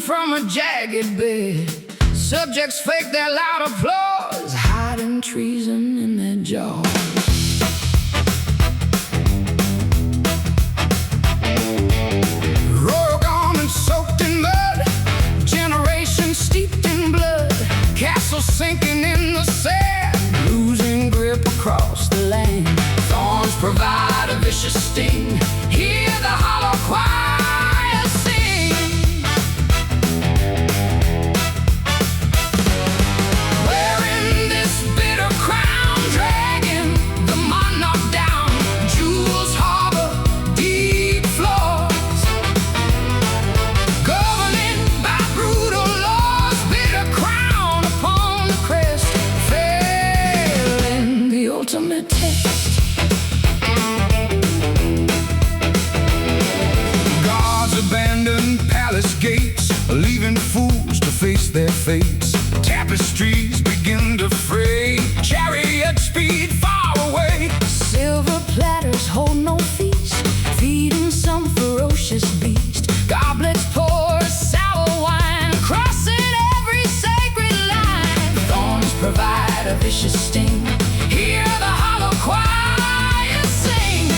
From a jagged bed, subjects fake their loud applause, hiding treason in their jaws. Royal garments soaked in mud, generations steeped in blood, castles sinking in the sand, losing grip across the land. Thorns provide a vicious sting, hear the hollow choir. Leaving fools to face their fates. Tapestries begin to fray, chariots speed far away. Silver platters hold no feast, feeding some ferocious beast. Goblets pour sour wine, crossing every sacred line. Thorns provide a vicious sting, hear the hollow choir sing.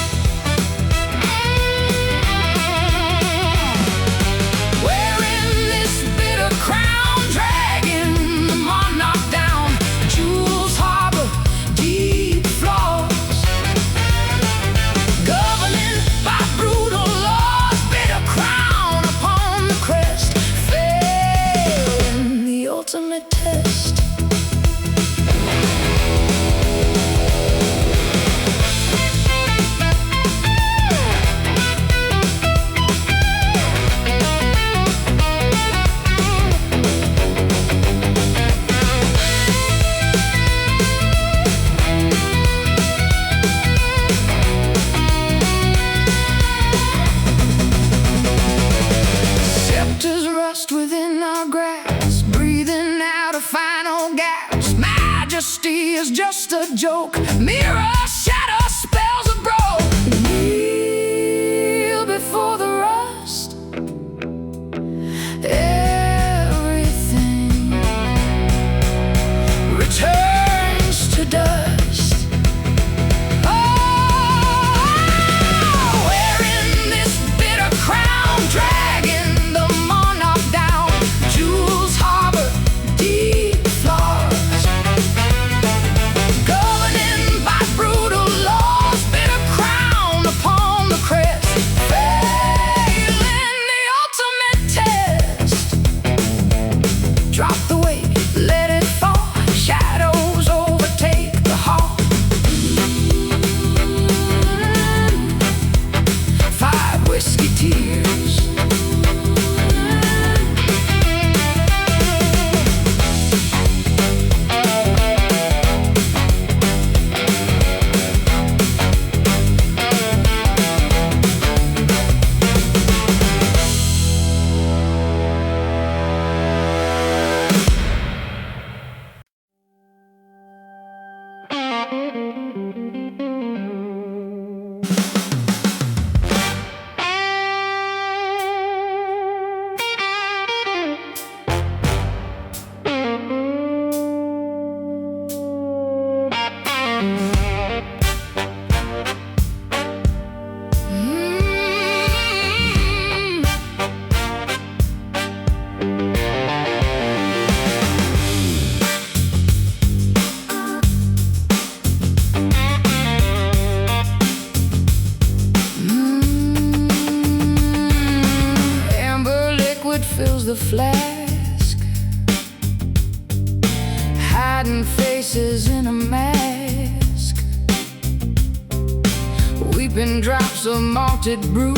Within our grasp, breathing out a final gasp. Majesty is just a joke, mirror, shadow, spells are broke. Kneel before the rust, everything returns to dust. Wearing this bitter crown, dragging fills the flask, hiding faces in a mask, weeping drops of malted brew,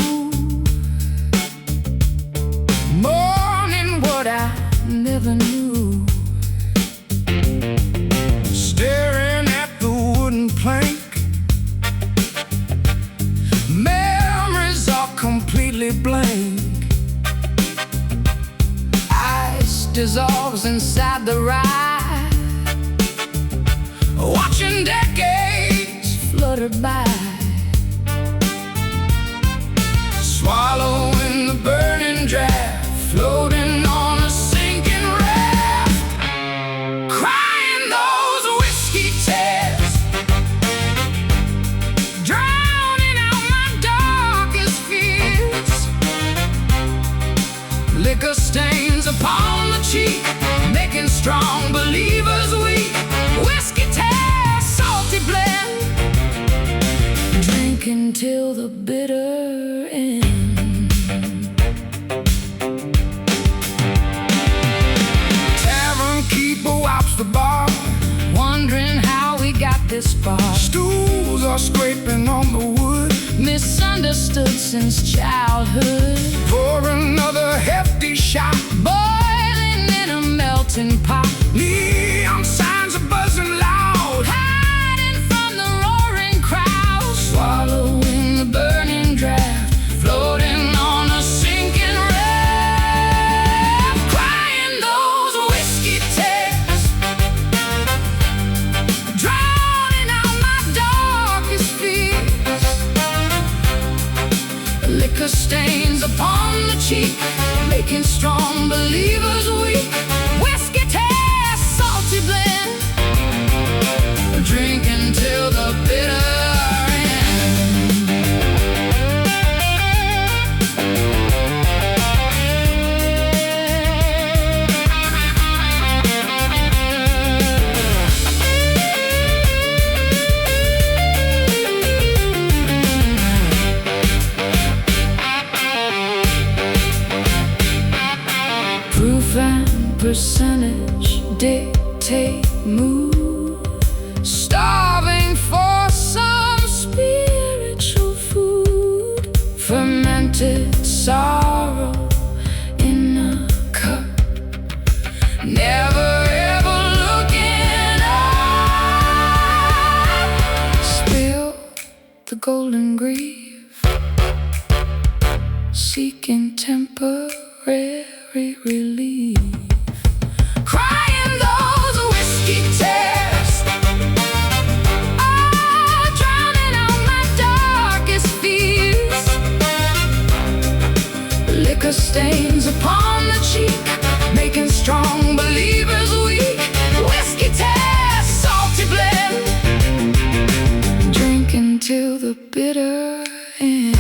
mourning what I never knew, staring dissolves inside the ride, watching decades flutter by, swallowing the burning draft, floating on a sinking raft, crying those whiskey tears, drowning out my darkest fears. Liquor stains upon the cheek, making strong believers weak. Whiskey tears, salty blend, drinking till the bitter end. Tavern keeper wipes the bar, wondering how we got this far. Stools are scraping on the wood, misunderstood since childhood. Pour another hefty shot, boiling in a melting pot. Neon signs are buzzing loud, hiding from the roaring crowd, swallowing the burning draft, floating on a sinking raft, crying those whiskey tears, drowning out my darkest fears. Liquor stains upon the cheek, making strong believers weak. Whiskey tears, salty blend, drinking till the bitter and percentage dictate mood, starving for some spiritual food, fermented sorrow in a cup, never ever looking up. Spill the golden grief, seeking temporary relief, crying those whiskey tears, drowning out my darkest fears. Liquor stains upon the cheek, making strong believers weak. Whiskey tears, salty blend, drinking till the bitter end.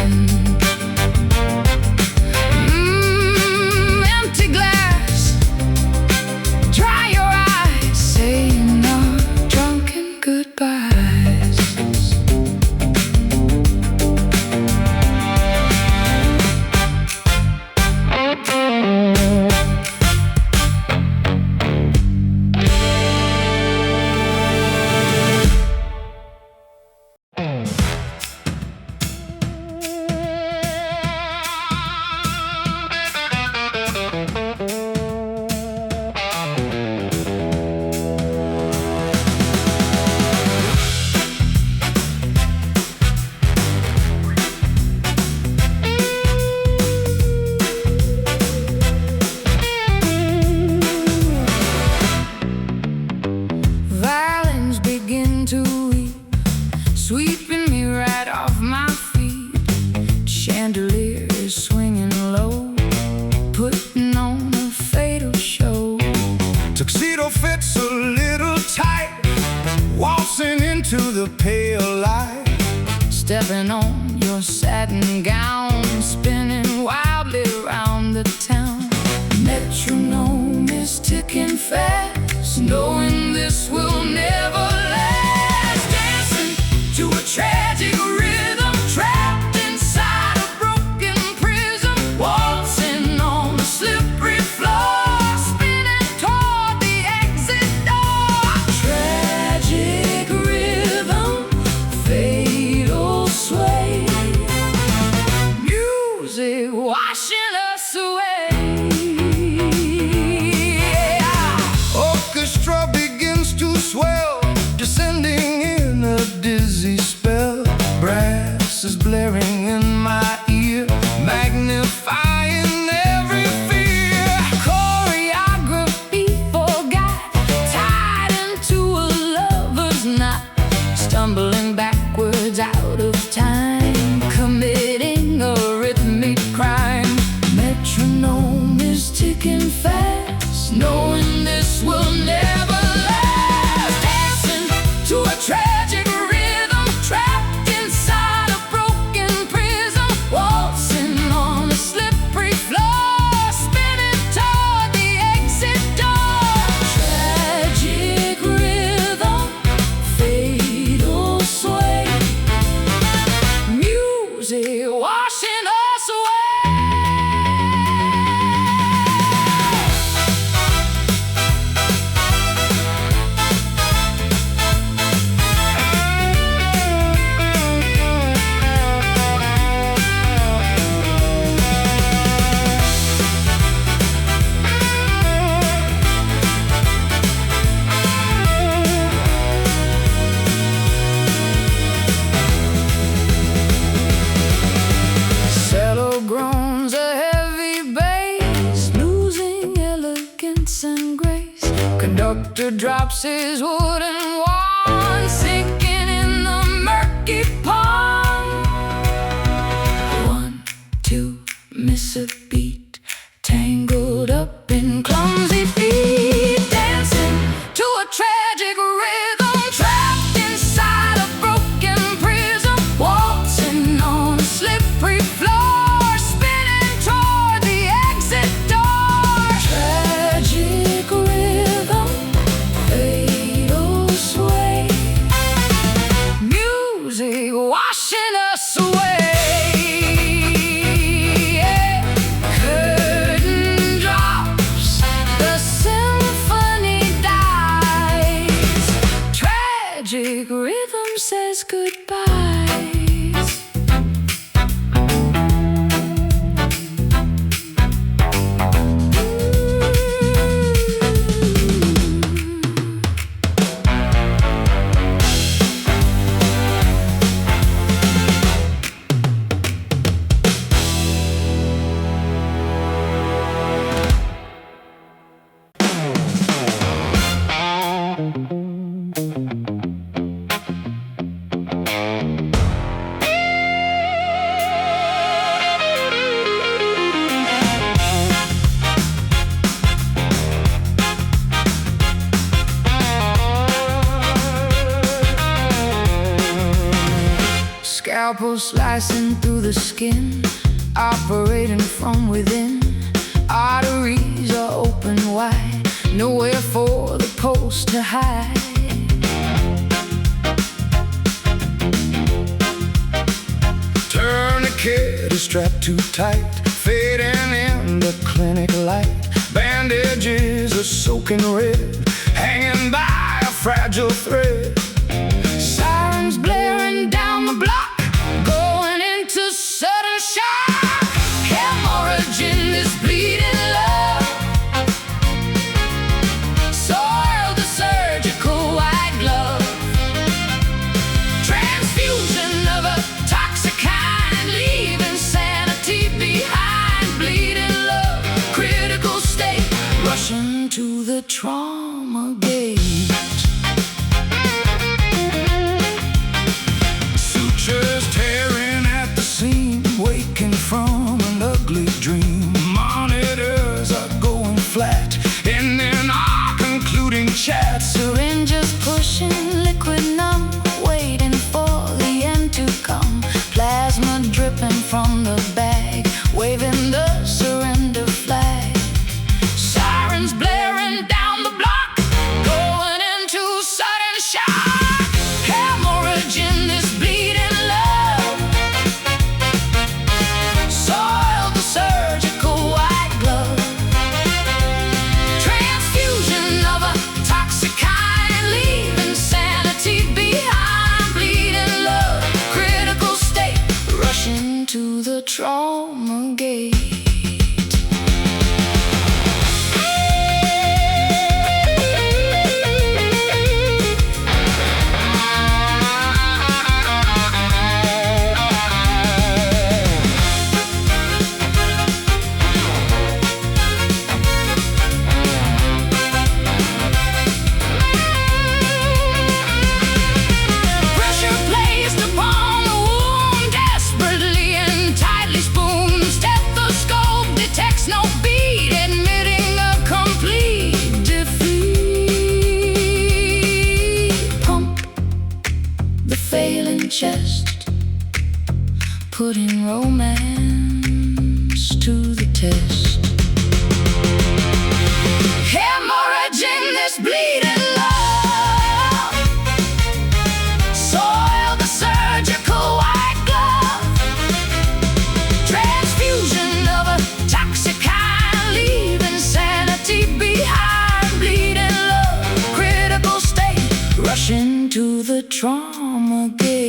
Sweeping me right off my feet, chandeliers swinging low, putting on a fatal show. Tuxedo fits a little tight, waltzing into the pale light, stepping on your satin gown, spinning wildly around the town. Metronome is ticking fast, knowing this will never last. To a tragic rhythm, trapped inside a broken prison, waltzing on the slippery floor, spinning toward the exit door. Tragic rhythm, fatal sway, music washing us away. Orchestra begins to swell, drops his wooden wand, sinking in the murky pond. 1, 2, miss a beat, tangled up in clumsy feet, dancing to a tragic rhythm, trapped inside a broken prism, waltzing on a slippery floor, spinning toward the exit door. Tragic rhythm, fatal sway, music washing us away. Tragic rhythm says goodbyes. Scalpel slicing through the skin, operating from within. Arteries are open wide, nowhere for the pulse to hide. Tourniquet is strapped too tight, fading in the clinic light. Bandages are soaking red, hanging by a fragile thread. Sirens blaring down the block, going into sudden shock. Hemorrhaging this bleeding love, soil the surgical white glove. Transfusion of a toxic kind, leaving sanity behind. Bleeding love, critical state, rushing to the trauma gate. Waking from an ugly dream, monitors are going flat, and then our concluding chat. Syringes pushing liquid numb, waiting for the end to come. Plasma dripping from the bag, waving the surrender flag. Sirens blaring down the block, going into sudden shock. Hemorrhaging this bleeding love, soil the surgical white glove. Transfusion of a toxic kind, leaving sanity behind. Bleeding love, critical state, rushing to the trauma gate. Chest, putting romance to the test. Hemorrhaging this bleeding love, soil the surgical white glove. Transfusion of a toxic kind, leaving sanity behind. Bleeding love, critical state, rushing to the trauma gate.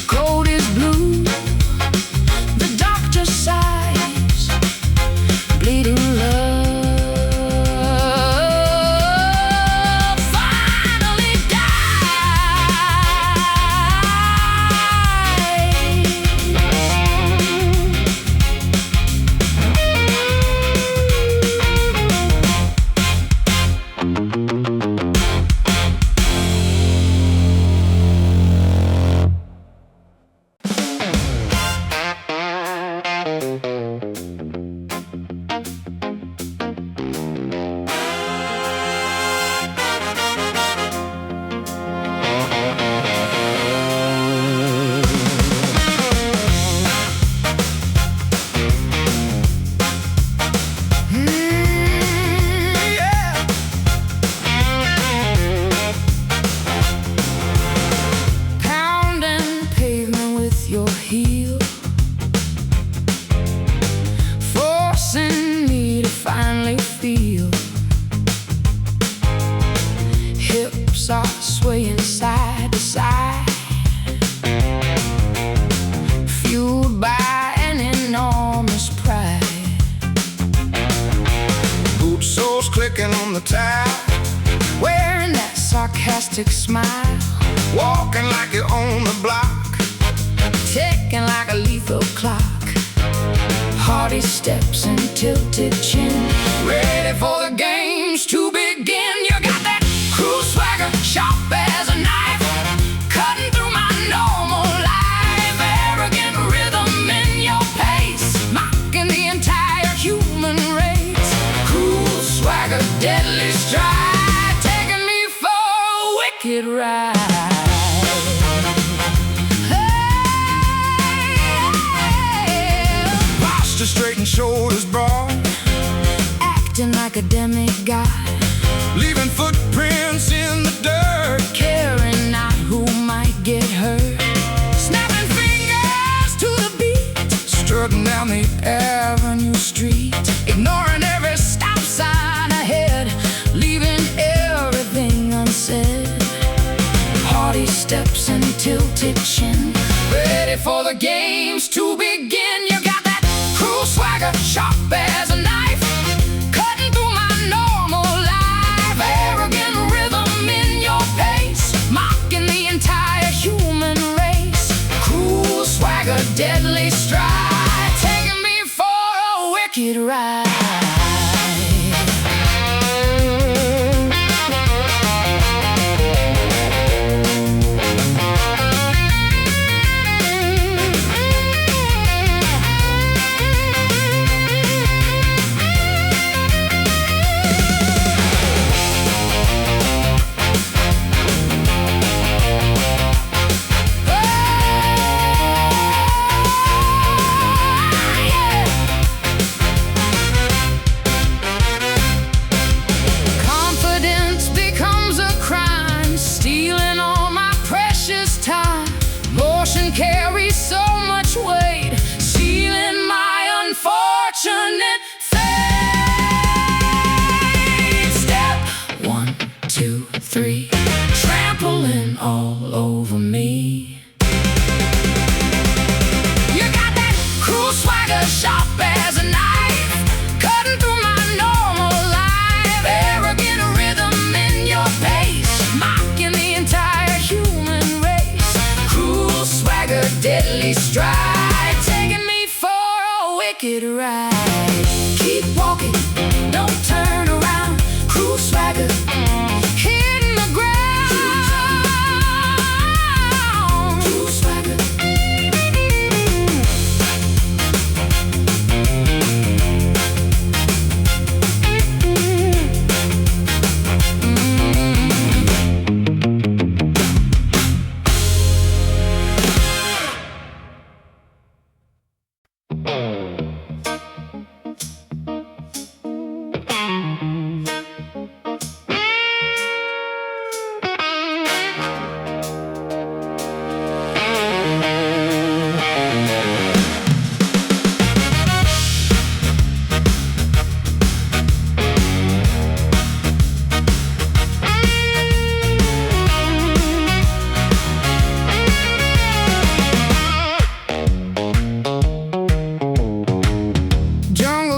Cold is blue, the doctor sighs, bleeding love finally dies. hips are swaying side to side, fueled by an enormous pride. Boot soles clicking on the tile, wearing that sarcastic smile, walking like you own the block, ticking like a lethal clock. Hardy steps and tilted chin, ready for the games to begin. You got that cruel swagger, sharp as a knife, cutting through my normal life. Arrogant rhythm in your pace, mocking the entire human race. Cruel swagger, deadly stride, taking me for a wicked ride. Straight and shoulders broad, acting like a demigod, leaving footprints in the dirt, caring not who might get hurt. Snapping fingers to the beat, strutting down the avenue street, ignoring every stop sign ahead, leaving everything unsaid. Hardy steps and tilted chin, ready for the games to begin. You got that cruel swagger, sharp as a knife, cutting through my normal life. Arrogant rhythm in your pace, mocking the entire human race. Cruel swagger, deadly stride, taking me for a wicked ride. Carries so much weight, sealing my unfortunate fate. Step 1, 2, 3, trampling all over me. You got that cruel swagger, sharp as a knife, cutting through my normal life. Arrogant rhythm in your pace, mocking the entire human race. Cruel swagger, deadly stride, taking me for a wicked ride. Keep walking, don't turn around. Cruel swagger, hitting the ground. Cruel swagger.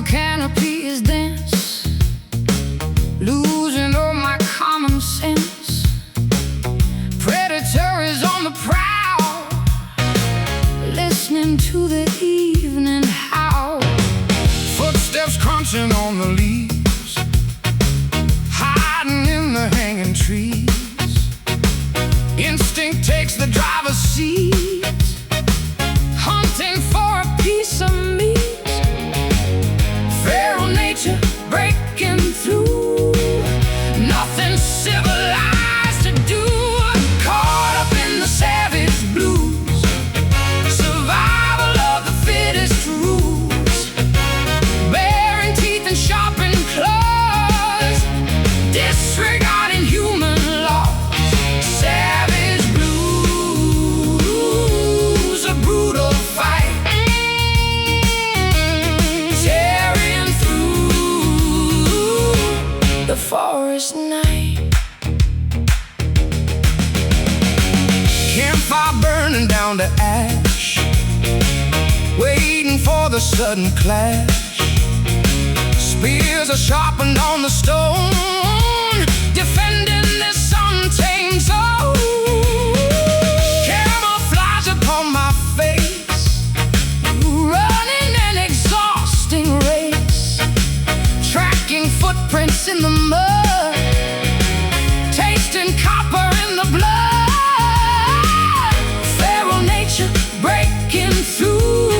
Canopy is dense, losing all my common sense. Predator is on the prowl, listening to the evening howl. Footsteps crunching on the leaves, hiding in the hanging trees. Instinct takes the driver's seat, hunting for a piece of meat. Feral nature breaking through, nothing civilized to do. Caught up in the savage blues, survival of the fittest rules. Baring teeth and sharpened burning down to ash, waiting for the sudden clash. Spears are sharpened on the stone, defending this untamed zone. Camouflage upon my face, running an exhausting race, tracking footprints in the mud, tasting copper in the blood. Feral nature breaking through,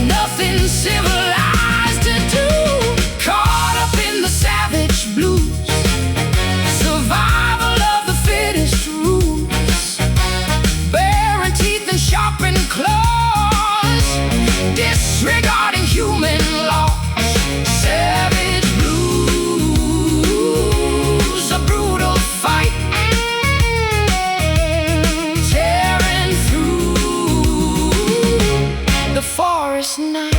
nothing civilized to do. Caught up in the savage blues, survival of the fittest rules. Baring teeth and sharpened claws, disregarding human laws. Savage blues, a brutal fight, tearing through the forest night.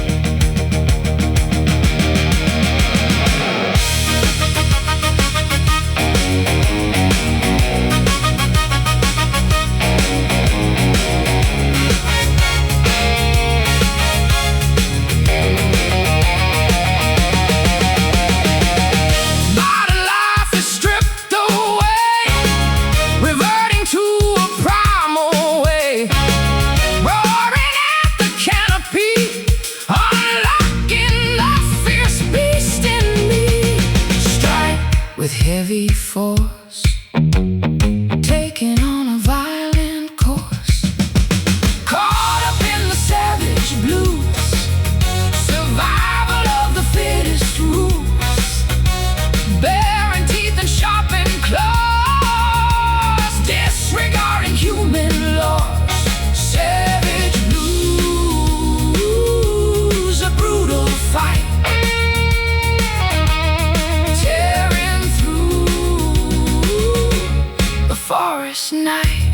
With heavy force, taking on a violent course. Caught up in the savage blues, survival of the fittest rules. Baring teeth and sharpened claws, disregarding human laws. Savage blues, a brutal fight, forest night.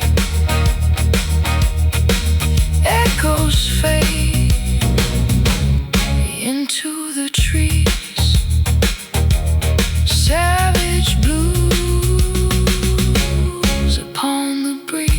Echoes fade into the trees. Savage blues upon the breeze.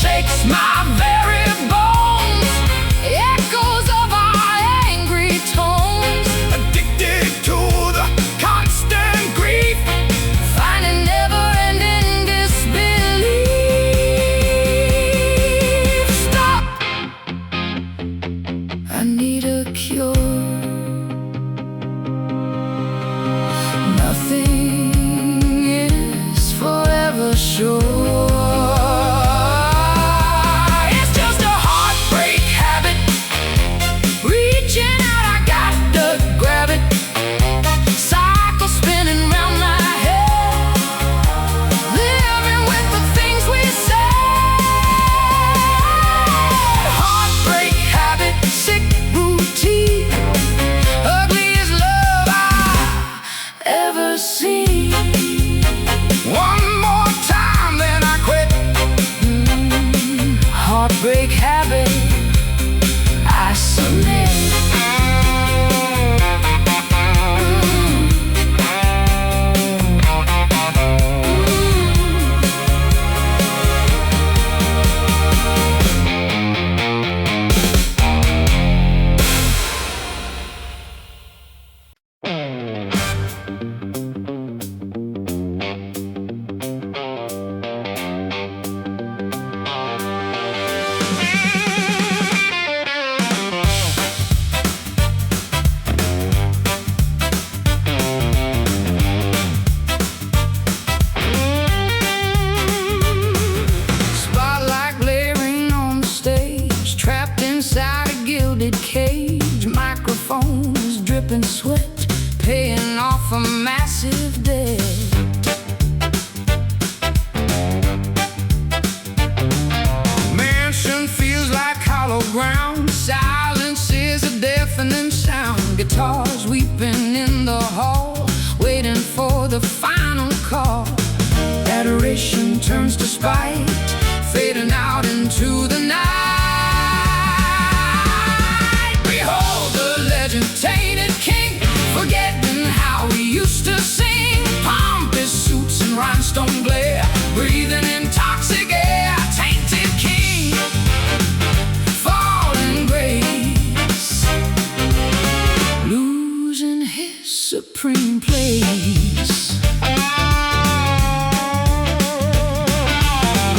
shakes my very bones. Echoes of our angry tones. Addicted to the constant grief, finding never-ending disbelief. Stop! I need a cure. Nothing is forever sure. It's just a heartbreak habit. Reaching out, I got to grab it. Cycle spinning round my head. Living with the things we said. Heartbreak habit, sick routine. Ugliest love I've ever seen. One more time, then I quit. Heartbreak habit, I submit. Spotlight glaring on the stage, trapped inside a gilded cage. Microphones dripping sweat, paying off a massive debt. Mansion feels like hollow ground. Silence is a deafening sound. Guitars weeping in the hall, waiting for the final call. Adoration turns to spite, fading out into the night. Behold the legend tainted king, forgetting how we used to sing. Pompous suits and rhinestone glare, breathing in toxic air. Tainted king, fallen grace, losing his supreme place.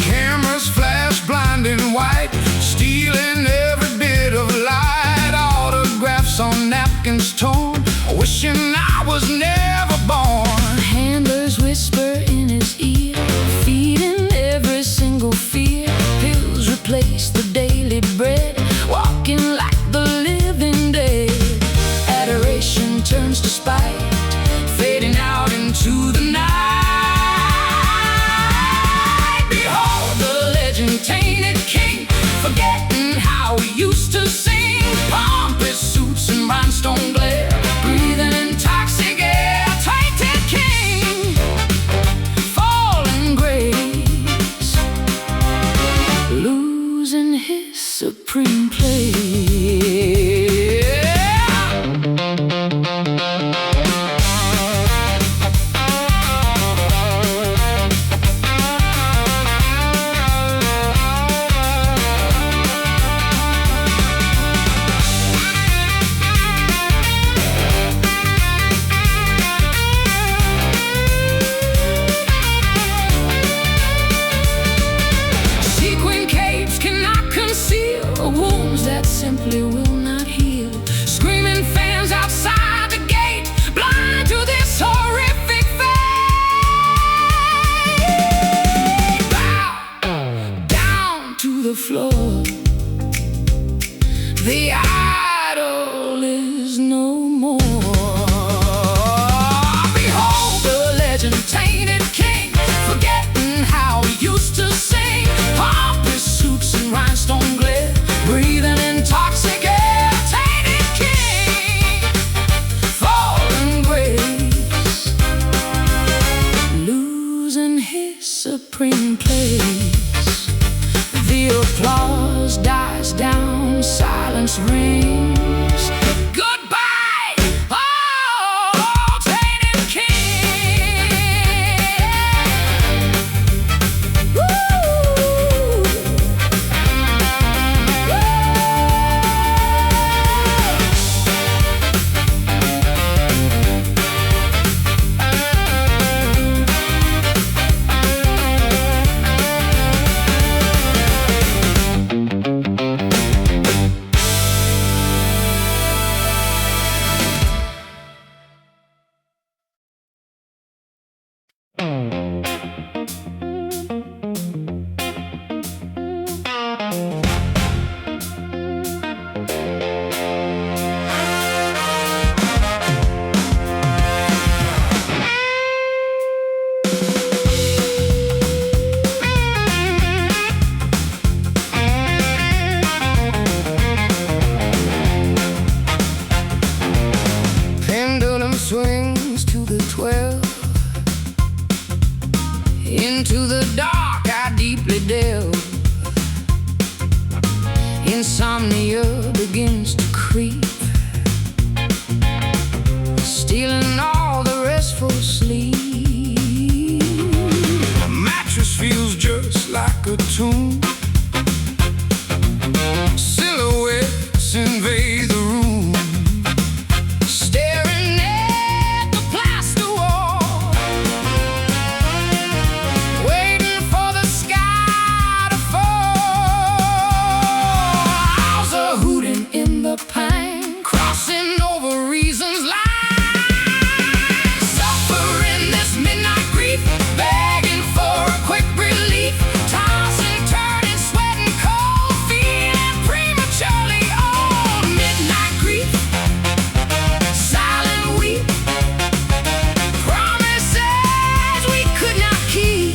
Cameras flash blinding white, stealing every bit of light. Autographs on napkins torn, wishing I was never born. Handlers whisper in his ear, feeding every single fear. Pills replace the daily bread, walking like the living dead. Adoration turns to spite, fading out into the night. Behold the legend tainted king, forgetting how we used to sing. Pompous suits and rhinestone glare, breathing in toxic air. Tainted king, fallen grace, losing his supreme place. Sequin capes cannot conceal wounds that simply will not heal. Screaming fans outside the gate, blind to this horrific fate. Bow down to the floor. The idol is no more. Behold the legend tainted king, forgetting how we used to sing. Pompous suits and rhinestone glare, breathing in toxic air. Tainted king, fallen grace, losing his supreme place. The applause dies down, silence rings. Goodbye, oh, tainted king. Woo! insomnia begins to creep, stealing all the restful sleep. A mattress feels just like a tomb. Silhouettes invade the room, staring at the plaster wall, waiting for the sky to fall. Owls are hooting in the pine, crossing over reasons like suffering this midnight grief, begging for a quick relief, tossing, turning, sweating cold, feeling prematurely old. Midnight grief, silent weep, promises we could not keep.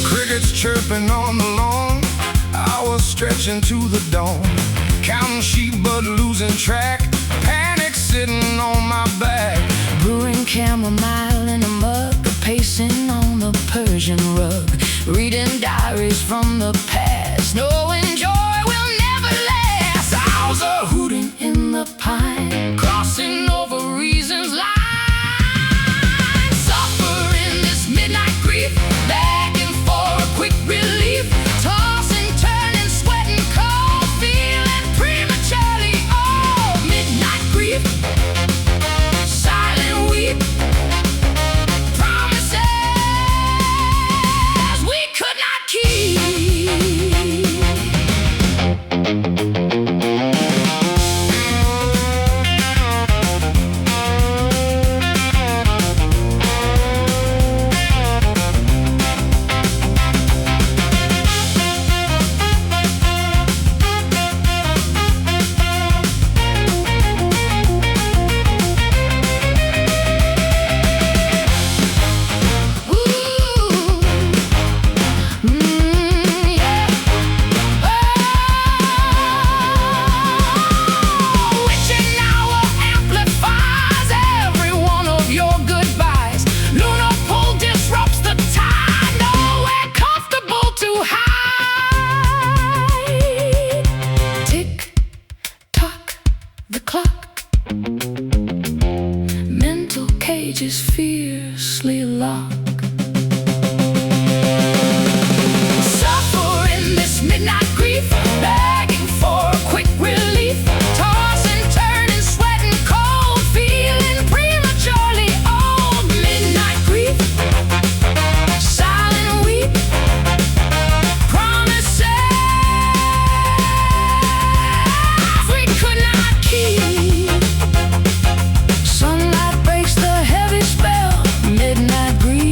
Crickets chirping on the lawn, hours stretching to the dawn, counting sheep but losing track, panic sitting on my back. Brewing chamomile in a mug, pacing on the Persian rug, reading diaries from the past, knowing joy will never last. Owls are hooting in the pine, crossing over reasons like suffering this midnight grief, begging for a quick relief, tossing, turning, sweating cold, feeling prematurely old. Midnight grief, silent weep, promises we could not keep. Mental cages fiercely locked. Suffering this midnight grief, begging for a quick relief, tossing, turning, sweating cold, feeling prematurely old. Midnight grief, silent weep, promises we could not keep. Sunlight breaks the heavy spell, midnight grief,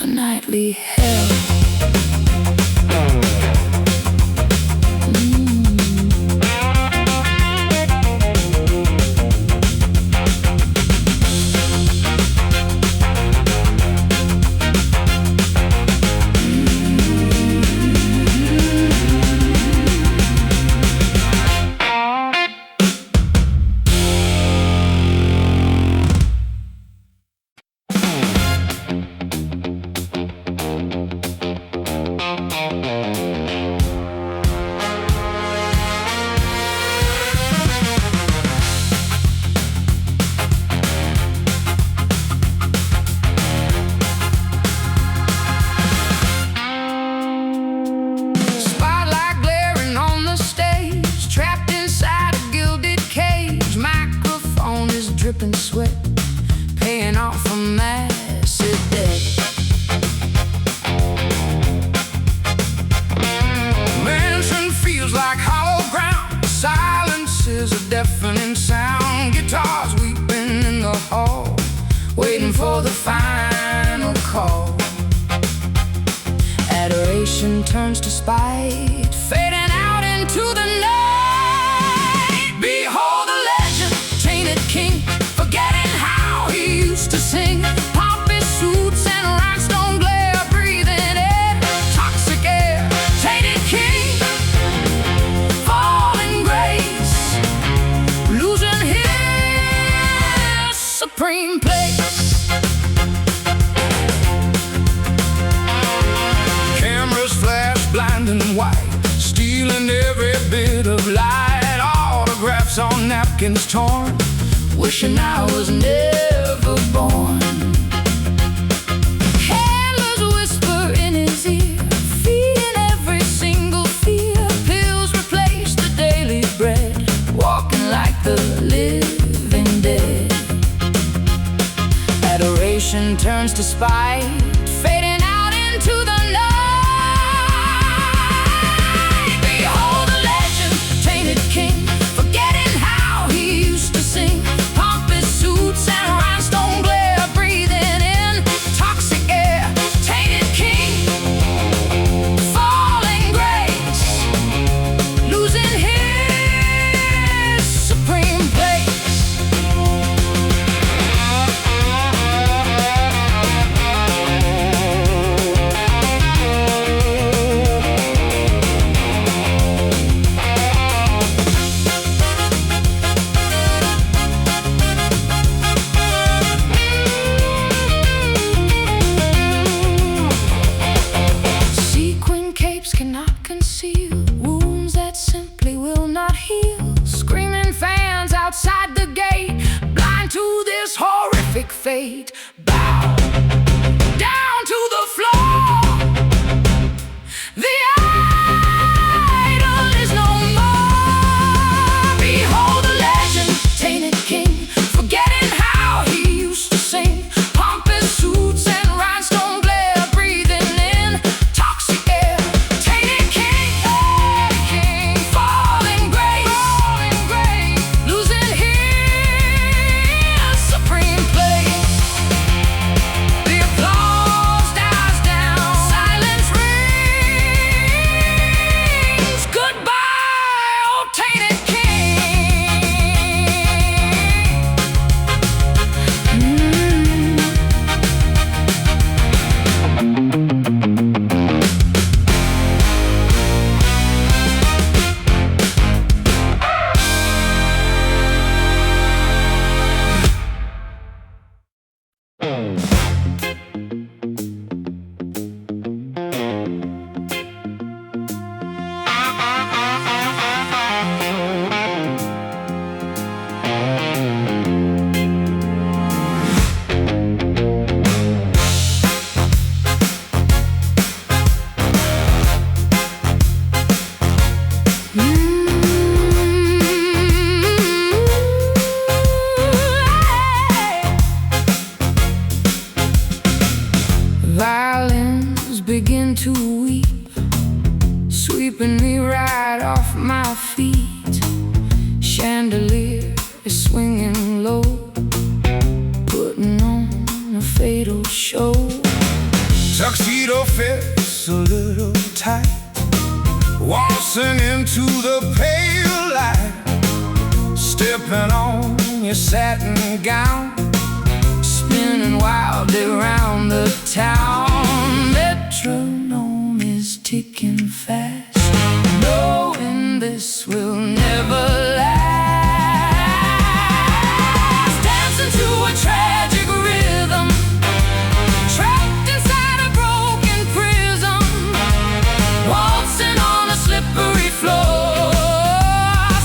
a nightly hell. Spotlight glaring on the stage, trapped inside a gilded cage. Microphone is dripping sweat, paying off a massive debt. Mansion feels like hollow ground, silence is a deafening sound. Guitars weeping in the hall, waiting for the final call. Adoration turns to spite, fading out into the night. Behold the legend, tainted king, forgetting how he used to sing. Pompous suits and rhinestone glare, breathing in toxic air. Tainted king, falling grace, losing his supreme place. blinding white, stealing every bit of light. Autographs on napkins torn, wishing I was never born. Handlers whisper in his ear, feeding every single fear. Pills replace the daily bread, walking like the living dead. Adoration turns to spite, fading out into the night. Behold the legend, tainted king, forgetting how he used to sing. Pompous suits and rhinestone glare, breathing in toxic air. Tainted king, falling grace, losing his supreme place. Sequin capes cannot conceal wounds that simply will not heal. Screaming fans outside the gate, blind to this horrific fate. Bow down to the floor. The idol is no more. Behold the legend, tainted king, forgetting how he used to sing. Pompous suits and rhinestone glare, breathing in toxic air. Tainted king, falling grace, losing his supreme place. The applause dies down, silence rings. Goodbye, oh tainted king. Violins begin to weep, sweeping me right off my feet. Chandelier is swinging low, putting on a fatal show. Tuxedo fits a little tight, waltzing into the pale light. Stepping on your satin gown, spinning wildly round the town. Metronome is ticking fast, knowing this will never last. Dancing to a tragic rhythm, trapped inside a broken prison. Waltzing on a slippery floor,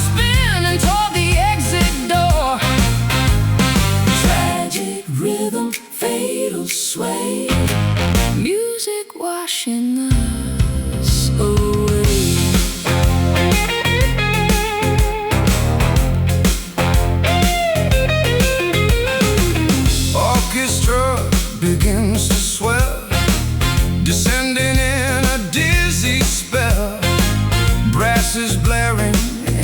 spinning toward the exit door. Tragic rhythm, fatal sway, music washing us away. Orchestra begins to swell, descending in a dizzy spell. Brass is blaring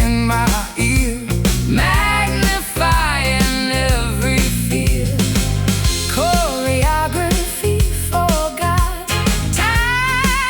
in my ear, magnifying every fear. Choreography forgot, time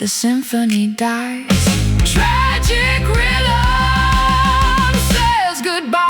the symphony dies. Tragic rhythm says goodbye.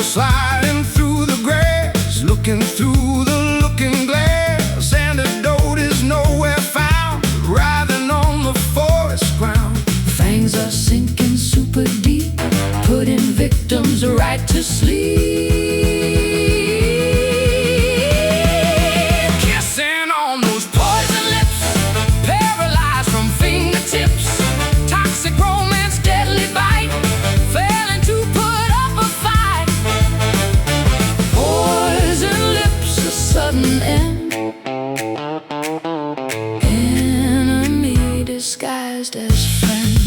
Sliding through the grass, looking through the looking glass, antidote is nowhere found, writhing on the forest ground. Fangs are sinking super deep, putting victims right to sleep. Kissing on those poison lips, paralyzed from fingertips, toxic romance, deadly bite, failing to put up a fight. Sudden end, enemy disguised as friend.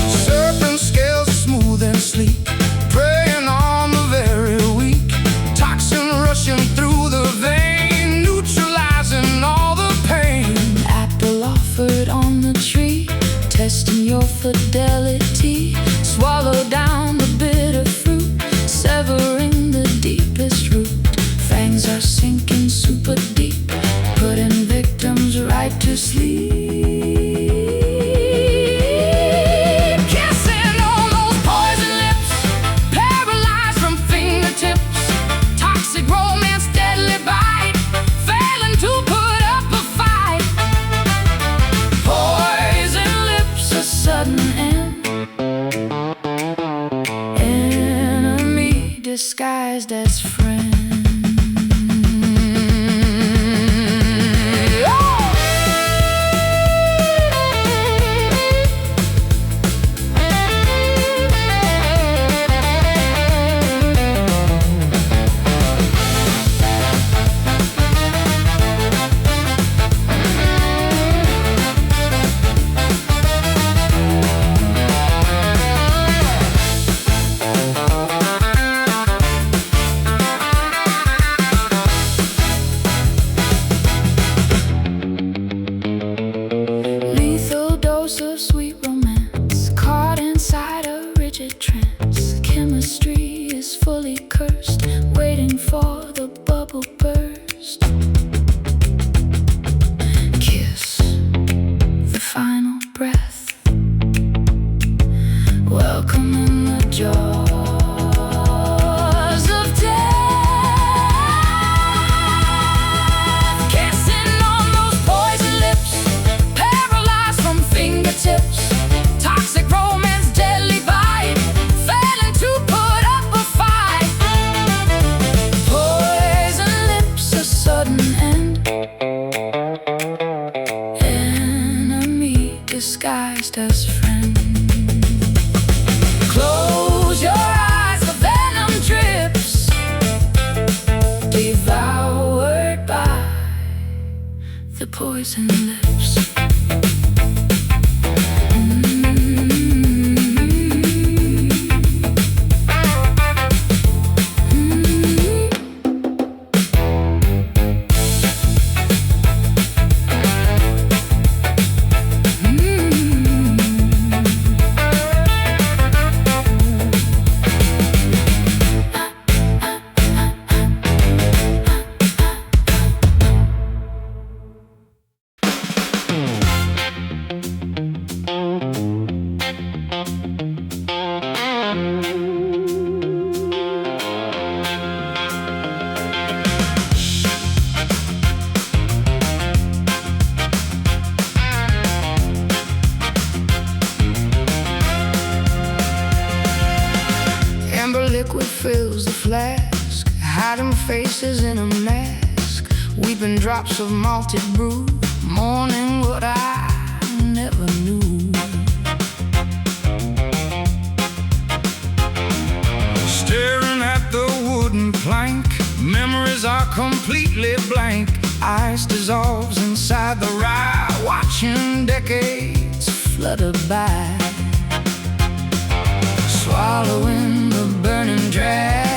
Serpent scales smooth and sleek, preying on the very weak. Toxin rushing through the vein, neutralizing all the pain. Apple offered on the tree, testing your fidelity. Swallow down the bitter fruit, severing the deepest root. Fangs are sinking super deep, putting victims right to sleep. Kissing on those poison lips, paralyzed from fingertips, toxic romance, deadly bite, failing to put up a fight. Poison lips, a sudden end, disguised as friend. Of sweet romance, caught inside a rigid trance. Chemistry is fully cursed, waiting for the bubble burst. Kiss, the final breath, welcome in the jaws of death. Kissing on those poison lips, paralyzed from fingertips, toxic romance, deadly bite, failing to put up a fight. Poison lips, a sudden end, enemy disguised as friend. Close your eyes, the venom drips, devoured by the poison lips. faces in a mask, weeping drops of malted brew, mourning what I never knew. Staring at the wooden plank, memories are completely blank. Ice dissolves inside the rye, watching decades flutter by, swallowing the burning draft,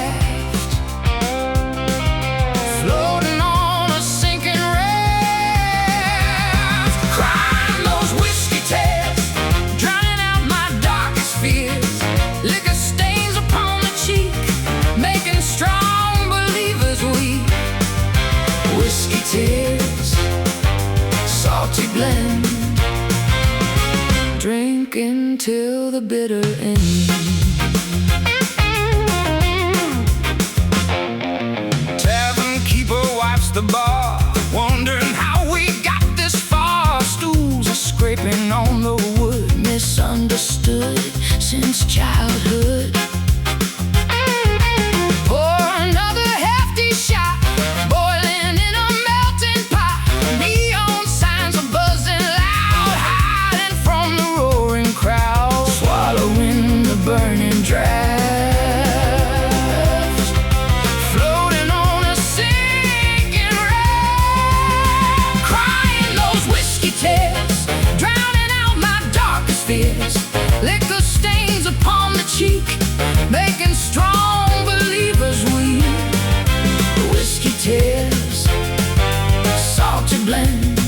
floating on a sinking raft, crying those whiskey tears, drowning out my darkest fears. Liquor stains upon the cheek, making strong believers weak. Whiskey tears, salty blend, drinking till the bitter end. Tavern keeper wipes the bar, wondering how we got this far. Stools are scraping on the wood, misunderstood since childhood. Pour another hefty shot, boiling in a melting pot. Neon signs are buzzing loud, hiding from the roaring crowd, swallowing the burning draft, floating on a sinking raft, crying those whiskey tears, drowning out my darkest fears. Liquor stains upon the cheek, making strong believers weak. Whiskey tears, salty blend,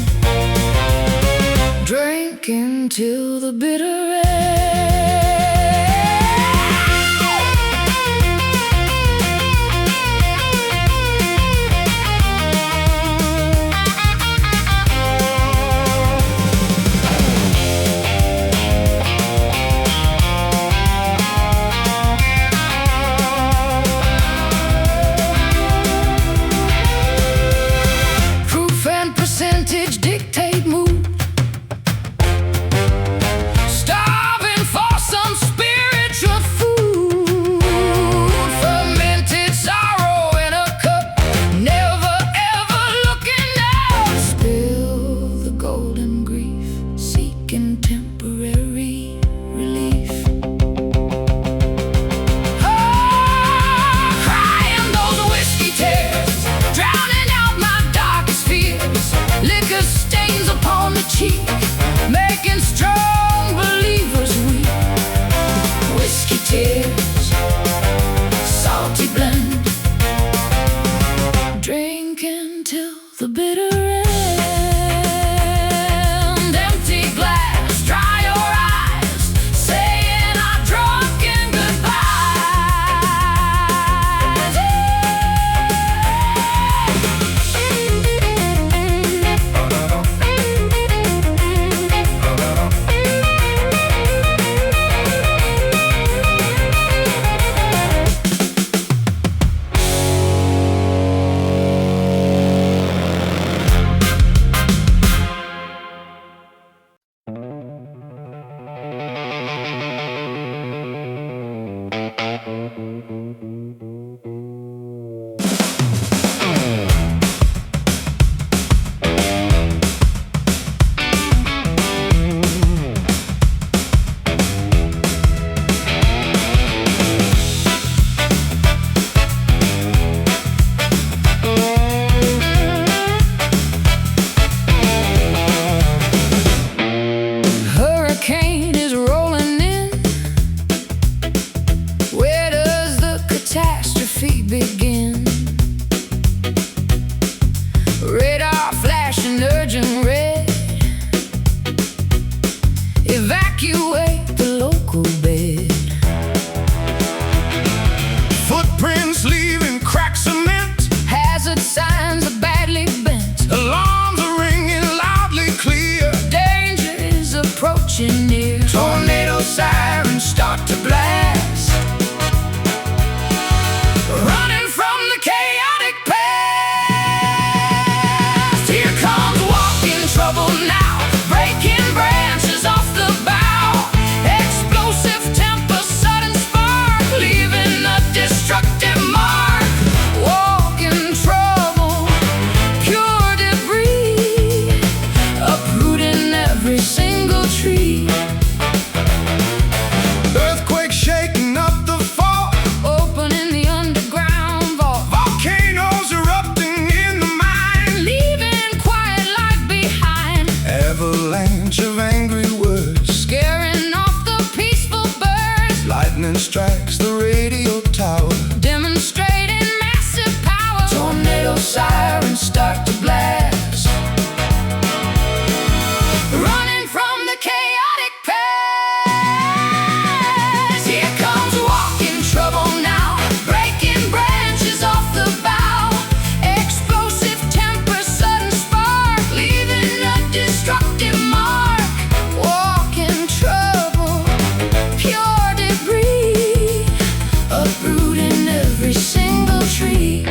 drinking till the bitter end. Proof and percentage dictate mood, starving for some spiritual food. Fermented sorrow in a cup, never ever looking up. Spill the golden grief, seeking temporary relief. Oh, crying those whiskey tears, drowning out my darkest fears. Liquor stains upon the cheek, making strong believers weak. Whiskey tears, salty blend, drinking till the bitter end. Empty glass, dry your eyes, saying our drunken goodbyes. strikes the radio tower, demonstrating massive power. tornado sirens start to blast, Running from the chaotic past. here comes walking trouble now, Breaking branches off the bough. Explosive temper, sudden spark, leaving a destructive mark. walking trouble, pure debris, Uprooting every single tree.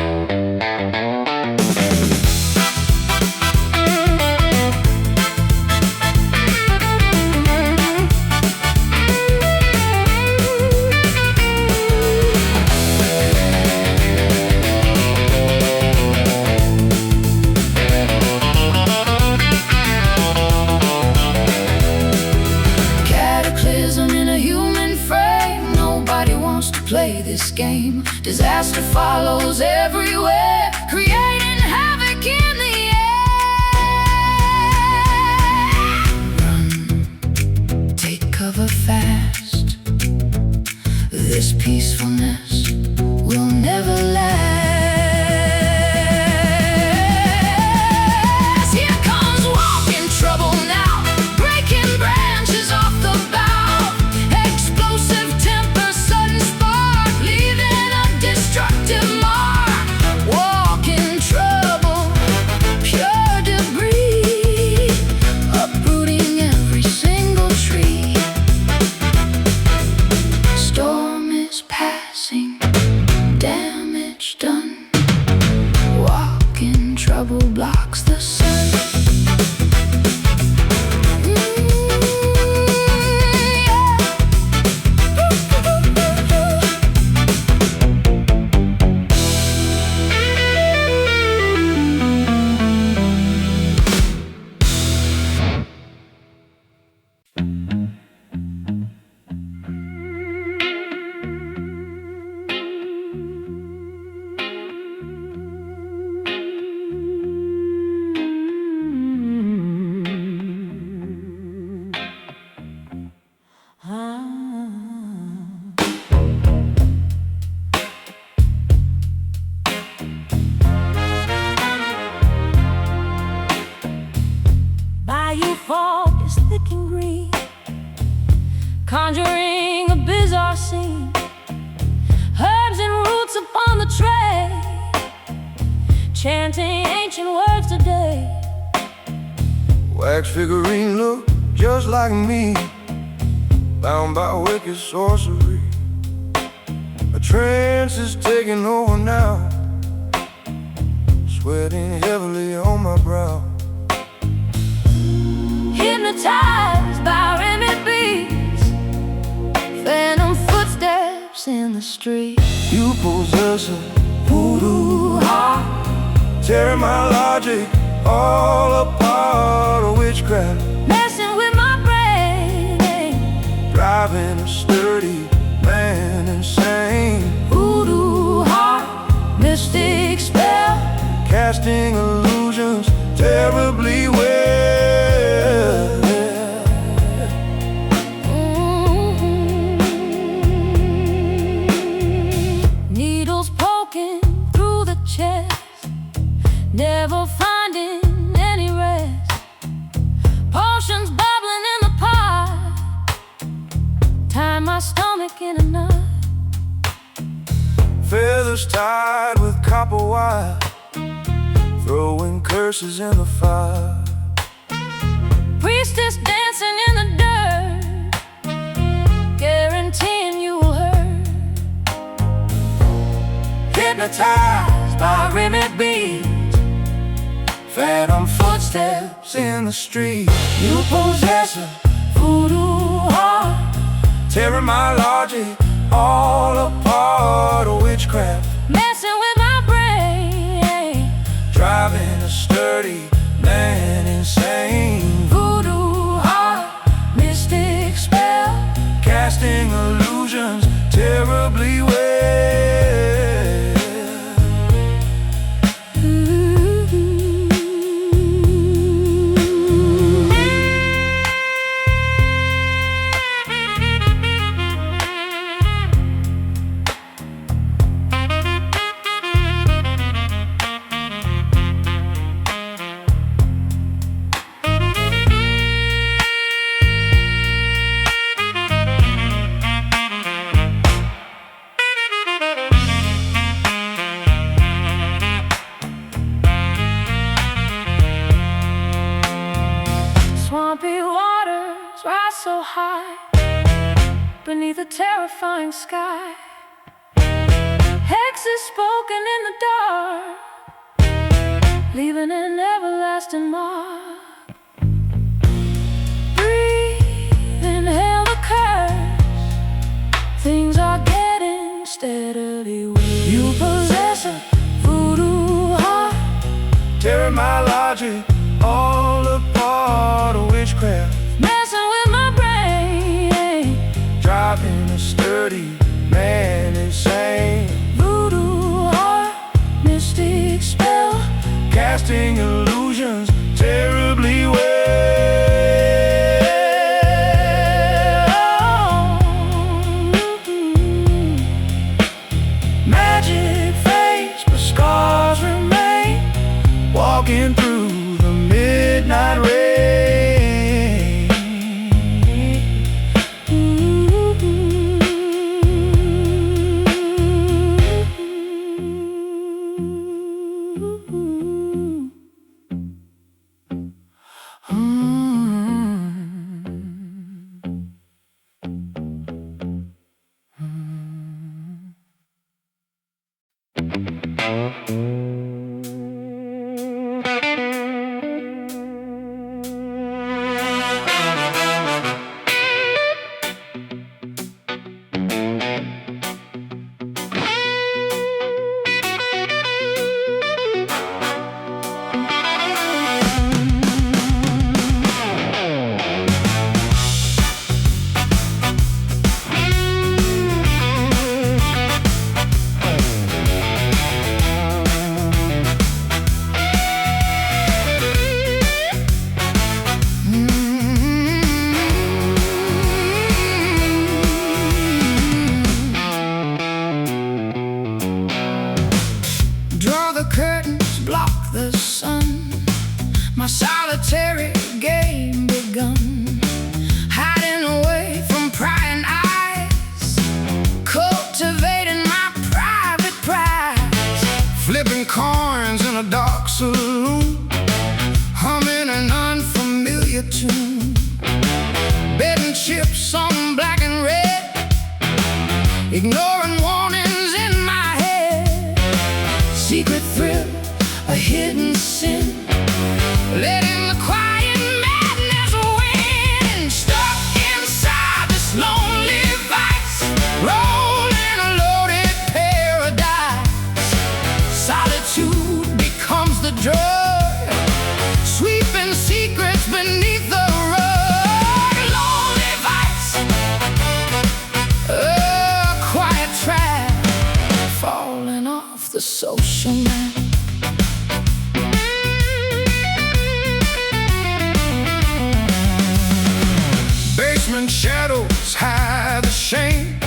cataclysm in a human frame. Nobody wants to play this game. Disaster follows everywhere, creating havoc in the air. Run, take cover fast. This peacefulness will never last. Here comes walking trouble now, breaking branches off the bough. Explosive temper, sudden spark, Leaving a destructive mark. walking trouble, pure debris, Uprooting every single tree. Storm is passing, damage done. Walking trouble blocks the sun. Bayou fog is thick and green, conjuring a bizarre scene. Herbs and roots upon the tray, chanting ancient words today. Wax figurine look just like me, bound by wicked sorcery. A trance is taking over now, sweating heavily on my brow. Hypnotized by remedies, phantom footsteps in the street. You possess a voodoo heart, tearing my logic all apart. A witchcraft Messing with my brain, driving a sturdy man insane. voodoo heart, mystic spell, Casting illusions terribly well. Needles poking through the chest, never finding any rest. Potions bubbling in the pot, tie my stomach in a knot. Feathers tied with copper wire, throwing curses in the fire. Priestess dancing in the dirt, guaranteeing you'll hurt. Hypnotized by rhythmic beats, phantom footsteps in the street. You possess a voodoo heart, tearing my logic all apart. A witchcraft Messing with my brain, driving a sturdy man insane. voodoo heart, mystic spell, Casting illusions terribly well. beneath a terrifying sky. Hexes spoken in the dark, leaving an everlasting mark. Breathe, inhale the curse. Things are getting steadily worse. You possess a voodoo heart, tearing my logic all apart. A witchcraft messing with my brain, driving a sturdy man insane. Voodoo heart, mystic spell, casting illusions terribly well. Magic fades, but scars remain, walking through the midnight rain. My solitary game begun, hiding away from prying eyes, cultivating my private prize, Flipping coins in a dark saloon, humming an unfamiliar tune, betting chips on black and red, ignoring warnings in my head. Secret thrill, a hidden sin, letting the quiet madness win. Stuck inside this lonely vice, rolling a loaded paradise. Solitude becomes the drug, sweeping secrets beneath the rug. Lonely vice, a quiet trap, falling off the social map. shadows hide the shame.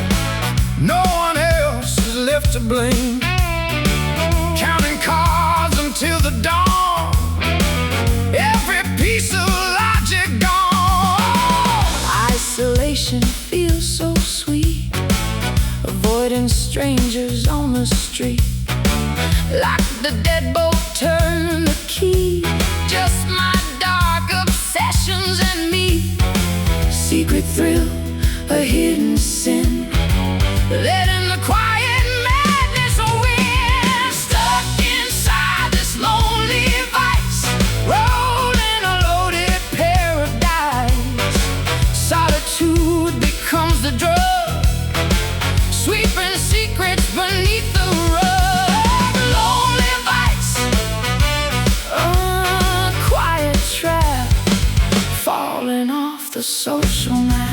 No one else is left to blame. Counting cards until the dawn, every piece of logic gone. Isolation feels so sweet, avoiding strangers on the street. Like the deadbolt, turn the key, just my dark obsessions and me. Secret thrill, a hidden sin, letting the quiet madness win. Stuck inside this lonely vice, rolling a loaded paradise. Solitude becomes the drug, sweeping secrets beneath the rug. Lonely vice, a quiet trap, falling off the social map.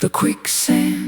the quicksand.